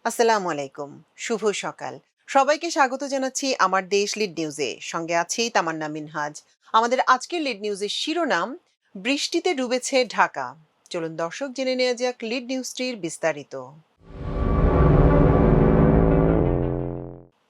আসসালামু আলাইকুম। শুভ সকাল। সবাইকে স্বাগত জানাচ্ছি আমার দেশ লিড নিউজে। সঙ্গে আছি তামান্না মিনহাজ। আমাদের আজকের লিড নিউজের শিরোনাম, বৃষ্টিতে ডুবেছে ঢাকা। চলুন দর্শক জেনে নেওয়া যাক লিড নিউজটির বিস্তারিত।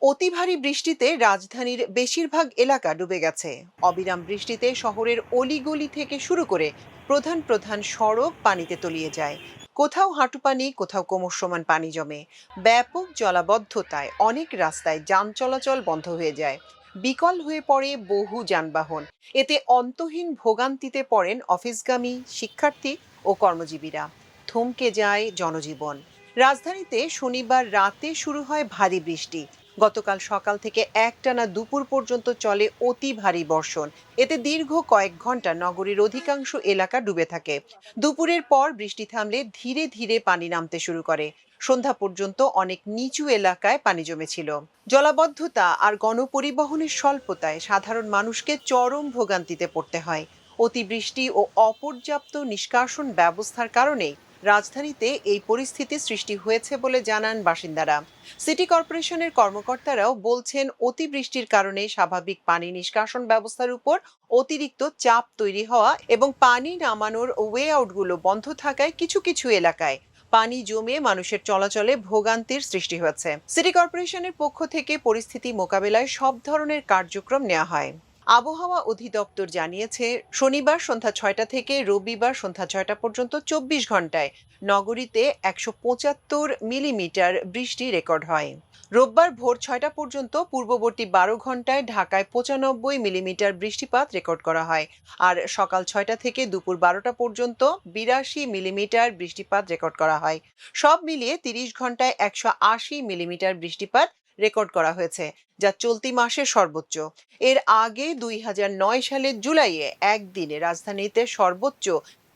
অতি ভারী বৃষ্টিতে রাজধানীর বেশিরভাগ এলাকা ডুবে গেছে। অবিরাম বৃষ্টিতে শহরের অলিগলি থেকে শুরু করে প্রধান প্রধান সড়ক পানিতে তলিয়ে যায়। কোথাও হাঁটু পানি, কোথাও কোমর সমান পানি জমে। ব্যাপক জলাবদ্ধতায় অনেক রাস্তায় যান চলাচল বন্ধ হয়ে যায়। বিকল হয়ে পড়ে বহু যানবাহন। এতে অন্তহীন ভোগান্তিতে পড়েন অফিসগামী শিক্ষার্থী ও কর্মজীবীরা। থমকে যায় জনজীবন। রাজধানীতে শনিবার রাতে শুরু হয় ভারী বৃষ্টি। গতকাল সকাল থেকে একটানা দুপুর পর্যন্ত চলে অতি ভারী বর্ষণ। এতে দীর্ঘ কয়েক ঘন্টা নগরীর অধিকাংশ এলাকা ডুবে থাকে। দুপুরের পর বৃষ্টি থামলে ধীরে ধীরে পানি নামতে শুরু করে। সন্ধ্যা পর্যন্ত অনেক নিচু এলাকায় পানি জমেছিল। জলাবদ্ধতা আর গণপরিবহনের স্বল্পতায় সাধারণ মানুষকে চরম ভোগান্তিতে পড়তে হয়। অতিবৃষ্টি ও অপর্যাপ্ত নিষ্কাশন ব্যবস্থার কারণেই রাজধানীতে এই পরিস্থিতি সৃষ্টি হয়েছে বলে জানান বাসিন্দারা। সিটি কর্পোরেশনের কর্মকর্তারাও বলছেন, অতিবৃষ্টির কারণে স্বাভাবিক পানি নিষ্কাশন ব্যবস্থার উপর অতিরিক্ত চাপ তৈরি হওয়া এবং পানি নামানোর ওয়ে আউটগুলো বন্ধ থাকায় কিছু কিছু এলাকায় পানি জমে মানুষের চলাচলে ভোগান্তির সৃষ্টি হয়েছে। সিটি কর্পোরেশনের পক্ষ থেকে পরিস্থিতি মোকাবেলায় সব ধরনের কার্যক্রম নেওয়া হয়। আবহাওয়া অধিদপ্তর জানিয়েছে, শনিবার সন্ধ্যা ৬টা থেকে রবিবার সন্ধ্যা ৬টা পর্যন্ত ২৪ ঘন্টায় নগরীতে ১৭৫ মিলিমিটার বৃষ্টি রেকর্ড হয়। রোববার ভোর ৬টা পর্যন্ত পূর্ববর্তী ১২ ঘন্টায় ঢাকায় ৯৫ মিলিমিটার বৃষ্টিপাত রেকর্ড করা হয়। আর সকাল ৬টা থেকে দুপুর ১২টা পর্যন্ত ৮২ মিলিমিটার বৃষ্টিপাত রেকর্ড করা হয়। সব মিলিয়ে ৩০ ঘন্টায় ১৮০ মিলিমিটার বৃষ্টিপাত রেকর্ড করা হয়েছে, যা চলতি মাসের সর্বোচ্চ। এর আগে ২০০৯ সালের জুলাইয়ে একদিনে রাজধানীতে সর্বোচ্চ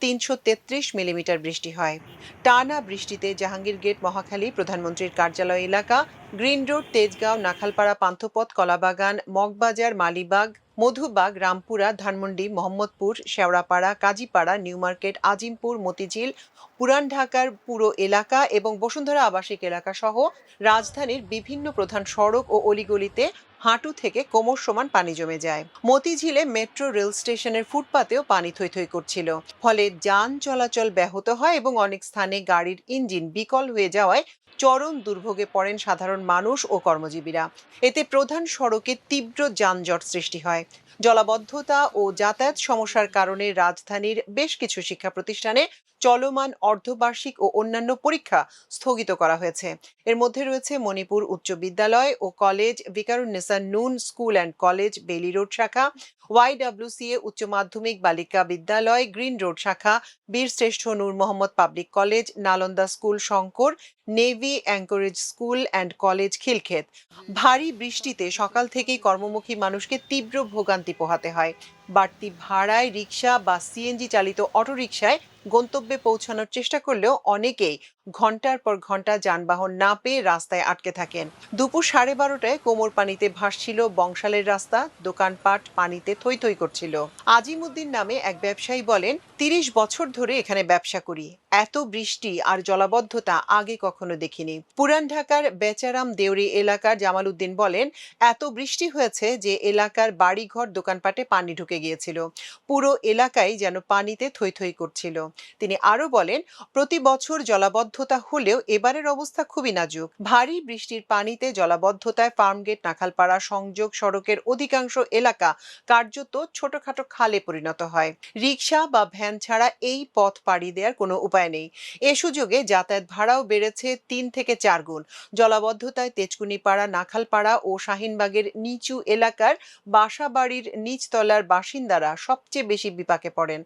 ৩৩৩ মিলিমিটার বৃষ্টি হয়। টানা বৃষ্টিতে জাহাঙ্গীর গেট, মহাখালী, প্রধানমন্ত্রীর কার্যালয় এলাকা, গ্রিন রোড, তেজগাঁও, নাখালপাড়া, পান্থপথ, কলাবাগান, মগবাজার, মালিবাগ, মধুবাগ, রামপুরা, ধানমন্ডি, মোহাম্মদপুর, শেওড়াপাড়া, কাজীপাড়া, নিউ মার্কেট, আজিমপুর, মতিঝিল, পুরান ঢাকার পুরো এলাকা এবং বসুন্ধরা আবাসিক এলাকা সহ রাজধানীর বিভিন্ন প্রধান সড়ক ও অলিগলিতে হাঁটু থেকে কোমর সমান পানি জমে যায়। মতিঝিলে মেট্রো রেল স্টেশনের ফুটপাতেও পানি থই থই করছিল। ফলে যান চলাচল ব্যাহত হয় এবং অনেক স্থানে গাড়ির ইঞ্জিন বিকল হয়ে যাওয়ায় চরম দুর্ভোগে পড়েন সাধারণ মানুষ ও কর্মজীবীরা। এতে প্রধান সড়কে তীব্র যানজট সৃষ্টি হয়। জলাবদ্ধতা ও যাতায়াত সমস্যার কারণে রাজধানীর বেশ কিছু শিক্ষা প্রতিষ্ঠানে চলমান অর্ধবার্ষিক ও অন্যান্য পরীক্ষা স্থগিত করা হয়েছে। এর মধ্যে রয়েছে মণিপুর উচ্চ বিদ্যালয় ও কলেজ, ভিকারুন্নেসা নুন school and college Bailey road শাখা, ওয়াইডব্লিউসিএ উচ্চ মাধ্যমিক বালিকা বিদ্যালয় গ্রিন রোড শাখা, Birshreshtha Nur Mohammad public college, Nalanda school Shankar, navy anchorage school and college Khilkhet. ভারী বৃষ্টিতে সকাল থেকেই কর্মমুখী মানুষকে তীব্র ভোগান্তি পোহাতে হয়। বাড়তি ভাড়ায় রিকশা বা সিএনজি চালিত অটোরিকশায় গন্তব্যে পৌঁছানোর চেষ্টা করলেও অনেকেই ঘন্টার পর ঘন্টা যানবাহন না পেয়ে রাস্তায় আটকে থাকেন। দুপুর ১২:৩০টায় কোমর পানিতে ভাসছিল বংশালের রাস্তা, দোকানপাট পানিতে থই থই করছিল। আজিমুদ্দিন নামে এক ব্যবসায়ী বলেন, ৩০ বছর ধরে এখানে ব্যবসা করি, এত বৃষ্টি আর জলাবদ্ধতা আগে কখনো দেখিনি। পুরান ঢাকার বেচারাম দেউরি এলাকার জামাল উদ্দিন বলেন, এত বৃষ্টি হয়েছে যে এলাকার বাড়িঘর দোকানপাটে পানি ঢুকে গিয়েছিল। পুরো এলাকায় যেন পানিতে থই থই করছিল। তিনি আরো বলেন, প্রতি বছর জলাবদ্ধতা হলেও এবারের অবস্থা খুবই নাজুক। ভারী বৃষ্টির পানিতে জলাবদ্ধতায় ফার্মগেট, নাখালপাড়া সংযোগ সড়কের অধিকাংশ এলাকা কার্যত ছোটখাটো খালে পরিণত হয়। রিকশা বা ভ্যান ছাড়া এই পথ পাড়ি দেওয়ার কোনো উপায় নেই। এ সুযোগে যাতায়াত ভাড়াও বেড়েছে ৩ থেকে ৪ গুণ। জলাবদ্ধতায় তেজকুনিপাড়া, নাখালপাড়া ও শাহিনবাগের নিচু এলাকার বাসাবাড়ির নিচতলার বাসিন্দারা সবচেয়ে বেশি বিপাকে পড়েন।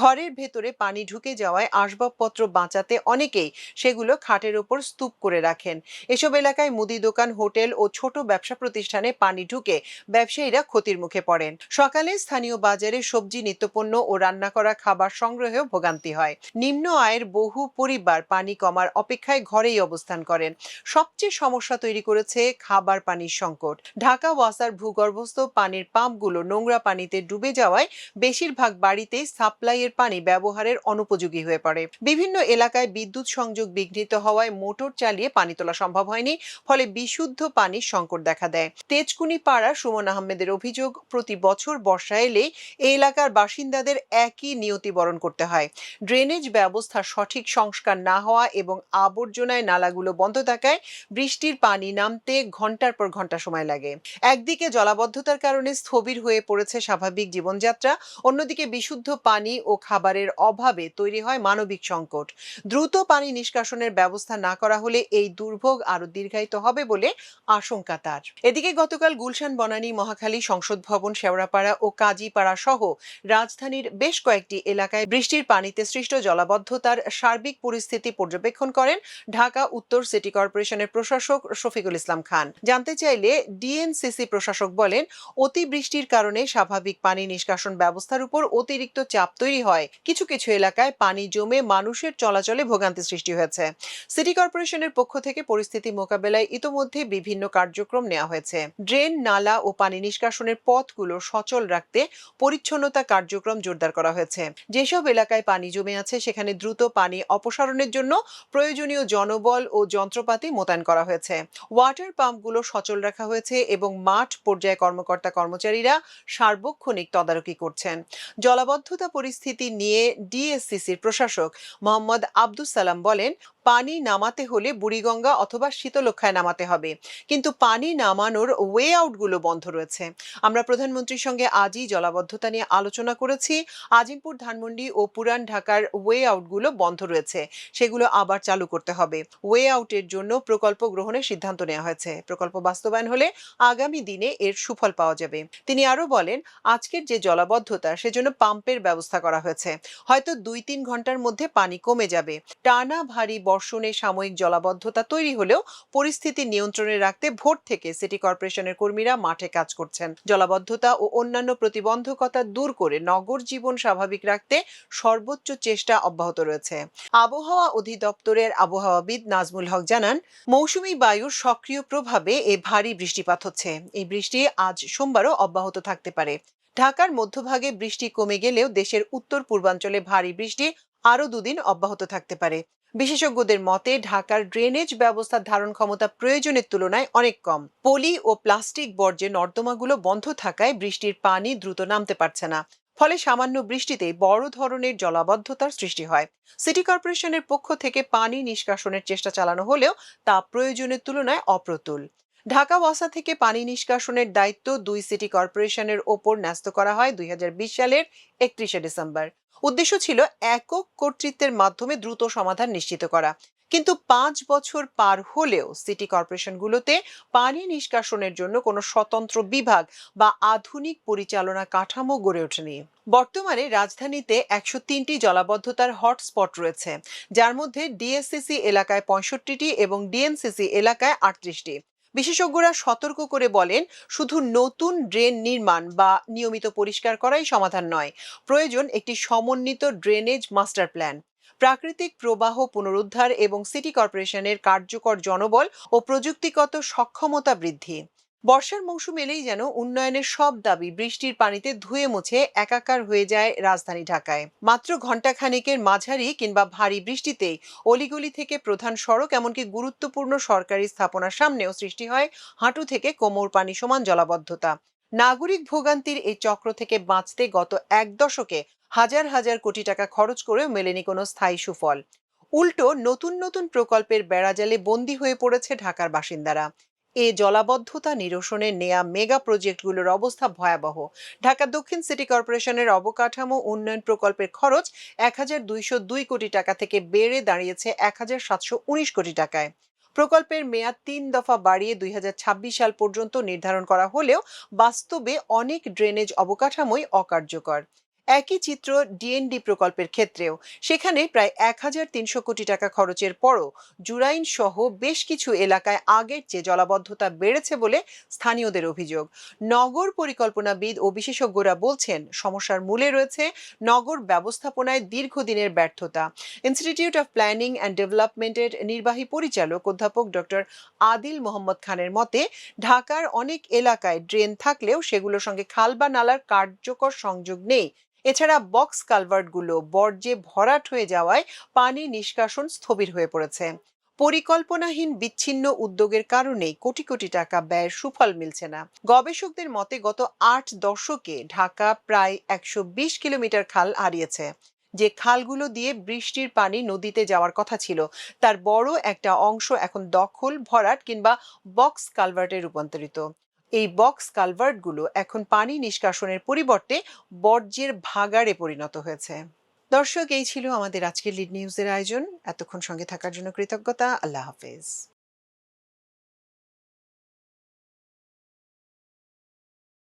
ঘরের ভেতরে পানি ঢুকে যাওয়ায় আসবাবপত্র বাঁচাতে অনেকেই সেগুলো খাটের ওপর স্তূপ করে রাখেন। এসব এলাকায় মুদি দোকান, হোটেল ও ছোট ব্যবসা প্রতিষ্ঠানে পানি ঢুকে ব্যবসায়ীরা ক্ষতির মুখে পড়েন। সকালে স্থানীয় বাজারে সবজি, নিত্যপণ্য ও রান্না করা খাবার সংগ্রহেও ভোগান্তি হয়। নিম্ন আয়ের বহু পরিবার পানি কমার অপেক্ষায় ঘরেই অবস্থান করেন। সবচেয়ে সমস্যা তৈরি করেছে খাবার পানির সংকট। ঢাকা ওয়াসার ভূগর্ভস্থ পানির পাম্পগুলো নোংরা পানিতে ডুবে যাওয়ায় বেশিরভাগ বাড়িতেই সাপ্লাইয়ের পানি ব্যবহারের অনুপযোগী হয়ে পড়ে। বিভিন্ন এলাকায় বিদ্যুৎ সংযোগ সংযোগ বিঘ্নিত হওয়ায় মোটর চালিয়ে পানি তোলা সম্ভব হয়নি, ফলে বিশুদ্ধ পানির সংকট দেখা দেয়। তেজকুনি পাড়া সুমন আহমেদের অভিযোগ, প্রতি বছর বর্ষা এলেই এই এলাকার বাসিন্দাদের একই নিয়তি বরণ করতে হয়। ড্রেনেজ ব্যবস্থার সঠিক সংস্কার না হওয়া এবং আবর্জনায় নালাগুলো বন্ধ থাকায় বৃষ্টির পানি নামতে ঘন্টার পর ঘন্টা সময় লাগে। একদিকে জলাবদ্ধতার কারণে স্থবির হয়ে পড়েছে স্বাভাবিক জীবনযাত্রা, অন্যদিকে বিশুদ্ধ পানি ও খাবারের অভাবে তৈরি হয় মানবিক সংকট। দ্রুত পানি নিষ্কাশনের ব্যবস্থা না করা হলে এই দুর্ভোগ আরো দীর্ঘায়িত হবে বলে আশঙ্কা তার। এদিকে গতকাল গুলশান, বনানী, মহাখালী, সংসদ ভবন, শেওড়াপাড়া ও কাজীপাড়া সহ রাজধানীর বেশ কয়েকটি এলাকায় বৃষ্টির পানিতে সৃষ্ট জলাবদ্ধতার সার্বিক পরিস্থিতি পর্যবেক্ষণ করেন ঢাকা উত্তর সিটি কর্পোরেশনের প্রশাসক শফিকুল ইসলাম খান। জানতে চাইলে ডিএনসিসি প্রশাসক বলেন, অতিবৃষ্টির কারণে স্বাভাবিক পানি নিষ্কাশন ব্যবস্থার উপর অতিরিক্ত চাপ তৈরি হয়। কিছু কিছু এলাকায় পানি জমে মানুষের চলাচলে ভোগান্তি সৃষ্টি হয়েছে। সিটি কর্পোরেশনের পক্ষ থেকে পরিস্থিতি মোকাবেলায় ইতোমধ্যে বিভিন্ন কার্যক্রম নেওয়া হয়েছে। ড্রেন, নালা ও পানি নিষ্কাশনের পথগুলো সচল রাখতে পরিচ্ছন্নতা কার্যক্রম জোরদার করা হয়েছে। যেসব এলাকায় পানি জমে আছে সেখানে দ্রুত পানি অপসারণের জন্য প্রয়োজনীয় জনবল ও যন্ত্রপাতি মোতায়েন করা হয়েছে। ওয়াটার পাম্পগুলো সচল রাখা হয়েছে এবং মাঠ পর্যায়ে কর্মকর্তা কর্মচারীরা সার্বক্ষণিক তদারকি করছেন। জলাবদ্ধতা পরিস্থিতি নিয়ে ডিএসসিসির প্রশাসক মোহাম্মদ আব্দুস সালাম বলেন, পানি নামাতে হলে বুড়িগঙ্গা অথবা শীতলক্ষ্যায় নামাতে হবে, কিন্তু পানি নামানোর ওয়ে আউটগুলো বন্ধ রয়েছে। আমরা প্রধানমন্ত্রীর সঙ্গে আজই জলাবদ্ধতা নিয়ে আলোচনা করেছি। আজিমপুর, ধানমন্ডি ও পুরান ঢাকার ওয়ে আউটগুলো বন্ধ রয়েছে, সেগুলো আবার চালু করতে হবে। ওয়ে আউটের জন্য প্রকল্প গ্রহণের সিদ্ধান্ত নেওয়া হয়েছে। প্রকল্প বাস্তবায়ন হলে আগামী দিনে এর সুফল পাওয়া যাবে। তিনি আরো বলেন, আজকের যে জলাবদ্ধতা সেজন্য পাম্পের ব্যবস্থা করা হয়েছে, হয়তো 2-3 ঘন্টার মধ্যে পানি কমে যাবে। টানা ভারী বর্ষণে সাময়িক জলাবদ্ধতা তৈরি হলেও পরিস্থিতি নিয়ন্ত্রণে রাখতে ভোর থেকে সিটি কর্পোরেশনের কর্মীরা মাঠে কাজ করছেন। জলাবদ্ধতা ও অন্যান্য প্রতিবন্ধকতা দূর করে নগর জীবন স্বাভাবিক রাখতে সর্বোচ্চ চেষ্টা অব্যাহত রয়েছে। আবহাওয়া অধিদপ্তরের আবহাওয়াবিদ নাজমুল হক জানান, মৌসুমী বায়ুর সক্রিয় প্রভাবে এ ভারী বৃষ্টিপাত হচ্ছে। এই বৃষ্টি আজ সোমবারও অব্যাহত থাকতে পারে। ঢাকার মধ্যভাগে বৃষ্টি কমে গেলেও দেশের উত্তর পূর্বাঞ্চলে ভারী বৃষ্টি আরো 2 দিন অব্যাহত থাকতে পারে। বিশেষজ্ঞদের মতে, ঢাকার ড্রেনেজ ব্যবস্থার ধারণ ক্ষমতা প্রয়োজনের তুলনায় অনেক কম। পলি ও প্লাস্টিক বর্জ্যে নর্দমাগুলো বন্ধ থাকায় বৃষ্টির পানি দ্রুত নামতে পারছে না। ফলে সামান্য বৃষ্টিতেই বড় ধরনের জলাবদ্ধতার সৃষ্টি হয়। সিটি কর্পোরেশনের পক্ষ থেকে পানি নিষ্কাশনের চেষ্টা চালানো হলেও তা প্রয়োজনের তুলনায় অপ্রতুল। ঢাকা ওয়াসা থেকে পানি নিষ্কাশনের দায়িত্ব 2 সিটি কর্পোরেশনের ওপর ন্যস্ত করা হয় 2020 সালের 31শে ডিসেম্বর। উদ্দেশ্য ছিল একক কর্তৃত্বের মাধ্যমে দ্রুত সমাধান নিশ্চিত করা। কিন্তু 5 বছর পার হলেও সিটি কর্পোরেশনগুলোতে পানি নিষ্কাশনের জন্য কোনো স্বতন্ত্র বিভাগ বা আধুনিক পরিচালনা কাঠামো গড়ে ওঠেনি। বর্তমানে রাজধানীতে 103টি জলাবদ্ধতার হটস্পট রয়েছে, যার মধ্যে ডিএসসিসি এলাকায় 65টি এবং ডিএনসিসি এলাকায় 38টি। বিশেষজ্ঞরা সতর্ক করে বলেন, শুধু নতুন ড্রেন নির্মাণ বা নিয়মিত পরিষ্কার করাই সমাধান নয়, প্রয়োজন একটি সমন্বিত ড্রেনেজ মাস্টার প্ল্যান, প্রাকৃতিক প্রবাহ পুনরুদ্ধার এবং সিটি কর্পোরেশনের কার্যকর জনবল ও প্রযুক্তিগত সক্ষমতা বৃদ্ধি। বর্ষার মৌসুম এলেই যেন উন্নয়নের সব দাবি বৃষ্টির পানিতে ধুয়ে মুছে একাকার হয়ে যায় রাজধানী ঢাকায়। মাত্র ঘণ্টাখানেকের মাঝারি কিংবা ভারী বৃষ্টিতেই অলিগলি থেকে প্রধান সড়ক, এমনকি গুরুত্বপূর্ণ সরকারি স্থাপনার সামনেও সৃষ্টি হয় হাঁটু থেকে কোমর পানি সমান জলাবদ্ধতা। নাগরিক ভোগান্তির এই চক্র থেকে বাঁচতে গত 1 দশকে হাজার হাজার কোটি টাকা খরচ করেও মেলেনি কোনো স্থায়ী সুফল। উল্টো নতুন নতুন প্রকল্পের বেড়াজালে বন্দী হয়ে পড়েছে ঢাকার বাসিন্দারা। এ জলাবদ্ধতা নিরসনে নেয়া মেগা প্রজেক্টগুলোর অবস্থা ভয়াবহ। ঢাকা দক্ষিণ সিটি কর্পোরেশনের অবকাঠামো উন্নয়ন প্রকল্পের খরচ 1202 কোটি টাকা থেকে বেড়ে দাঁড়িয়েছে 1719 কোটি টাকায়। প্রকল্পের মেয়াদ 3 দফা বাড়িয়ে 2026 সাল পর্যন্ত নির্ধারণ করা হলেও বাস্তবে অনেক ড্রেনেজ অবকাঠামোই অকার্যকর। একই চিত্র ডিএনডি প্রকল্পের ক্ষেত্রেও। সেখানে প্রায় 1300 কোটি টাকা খরচের পরও জুরাইন সহ বেশ কিছু এলাকায় আগের চেয়ে জলাবদ্ধতা বেড়েছে বলে স্থানীয়দের অভিযোগ। নগর পরিকল্পনাবিদ ও বিশেষজ্ঞরা বলছেন, সমস্যার মূলে রয়েছে নগর ব্যবস্থাপনায় দীর্ঘদিনের ব্যর্থতা। ইনস্টিটিউট অফ প্ল্যানিং অ্যান্ড ডেভেলপমেন্টের নির্বাহী পরিচালক অধ্যাপক ডক্টর আদিল মোহাম্মদ খানের মতে, ঢাকার অনেক এলাকায় ড্রেন থাকলেও সেগুলোর সঙ্গে খাল বা নালার কার্যকর সংযোগ নেই। এছাড়া বক্স কালভার্টগুলো বর্জ্যে ভরাট হয়ে যাওয়ায় পানি নিষ্কাশন স্থবির হয়ে পড়েছে। পরিকল্পনাহীন বিচ্ছিন্ন উদ্যোগের কারণেই কোটি কোটি টাকা ব্যয়ের সুফল মিলছে না। গবেষকদের মতে গত 8 দশকে ঢাকা প্রায় 120 কিলোমিটার খাল হারিয়েছে। যে খালগুলো দিয়ে বৃষ্টির পানি নদীতে যাওয়ার কথা ছিল, তার বড় একটা অংশ এখন দখল, ভরাট কিংবা বক্স কালভার্টে রূপান্তরিত। এই বক্স কালভার্টগুলো এখন পানি নিষ্কাশনের পরিবর্তে বর্জ্যের ভাগাড়ে পরিণত হয়েছে। দর্শক, এই ছিল আমাদের আজকের লিড নিউজের আয়োজন। এতক্ষণ সঙ্গে থাকার জন্য কৃতজ্ঞতা। আল্লাহ হাফেজ।